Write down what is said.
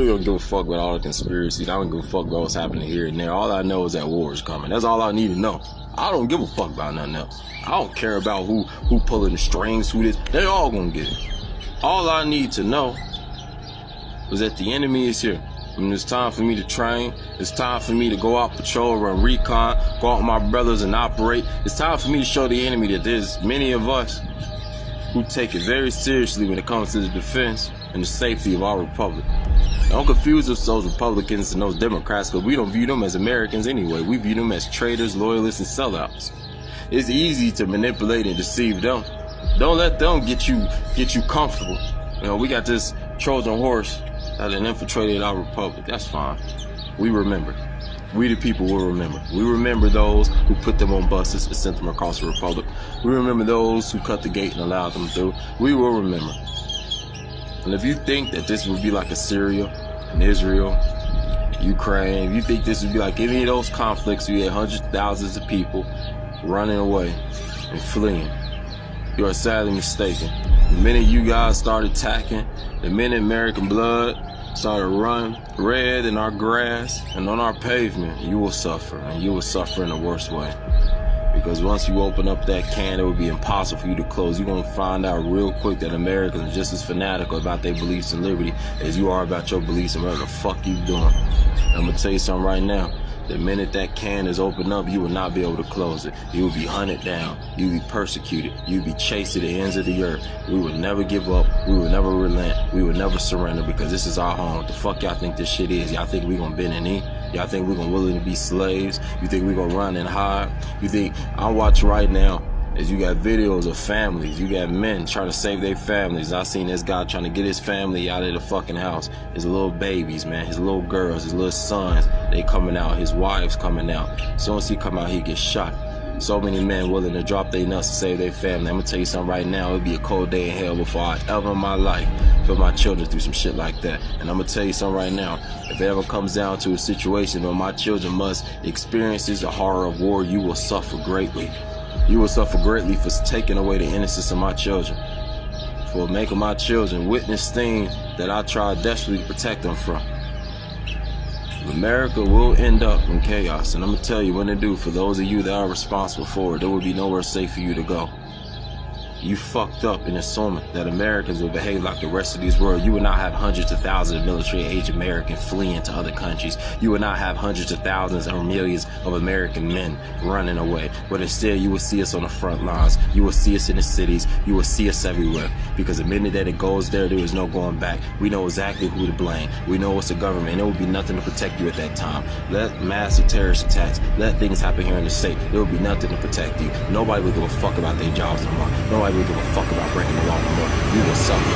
don't give a fuck about all the conspiracies. I don't give a fuck about what's happening here and there. All I know is that war is coming. That's all I need to know. I don't give a fuck about nothing else. I don't care about who pulling the strings, who this. They all gonna get it. All I need to know is that the enemy is here. And it's time for me to train. It's time for me to go out patrol, run recon, go out with my brothers and operate. It's time for me to show the enemy that there's many of us who take it very seriously when it comes to the defense and the safety of our republic. Don't confuse us, those Republicans and those Democrats, because we don't view them as Americans anyway. We view them as traitors, loyalists, and sellouts. It's easy to manipulate and deceive them. Don't let them get you comfortable. You know, we got this Trojan horse that infiltrated our republic. That's fine. We remember. We the people will remember. We remember those who put them on buses and sent them across the republic. We remember those who cut the gate and allowed them through. We will remember. And if you think that this would be like Assyria and Israel, Ukraine, if you think this would be like any of those conflicts, you had hundreds of thousands of people running away and fleeing, you are sadly mistaken. The minute you guys start attacking, the minute American blood started running red in our grass and on our pavement, you will suffer, and you will suffer in the worst way. Because once you open up that can, it will be impossible for you to close. You're going to find out real quick that Americans are just as fanatical about their beliefs in liberty as you are about your beliefs in whatever the fuck you doing. I'm going to tell you something right now. The minute that can is opened up, you will not be able to close it. You will be hunted down. You will be persecuted. You will be chased to the ends of the earth. We will never give up. We will never relent. We will never surrender, because this is our home. What the fuck y'all think this shit is? Y'all think we gonna bend a knee? Y'all think we gonna willingly be slaves? You think we gonna run and hide? You think I watch right now as you got videos of families, you got men trying to save their families. I seen this guy trying to get his family out of the fucking house. His little babies, man, his little girls, his little sons, they coming out, his wives coming out. As soon as he come out, he gets shot. So many men willing to drop their nuts to save their family. I'm gonna tell you something right now, it'll be a cold day in hell before I ever in my life put my children through some shit like that. And I'm gonna tell you something right now, if it ever comes down to a situation where my children must experience the horror of war, you will suffer greatly. You will suffer greatly for taking away the innocence of my children, for making my children witness things that I try desperately to protect them from. America will end up in chaos, and I'm going to tell you when to do. For those of you that are responsible for it, there will be nowhere safe for you to go. You fucked up in assuming that Americans will behave like the rest of this world. You will not have hundreds of thousands of military-age Americans fleeing to other countries. You will not have hundreds of thousands or millions of American men running away. But instead, you will see us on the front lines. You will see us in the cities. You will see us everywhere. Because the minute that it goes there, there is no going back. We know exactly who to blame. We know it's the government, and there will be nothing to protect you at that time. Let massive terrorist attacks, let things happen here in the state. There will be nothing to protect you. Nobody will give a fuck about their jobs no more. Nobody will give a fuck about breaking the law no more. You will suffer.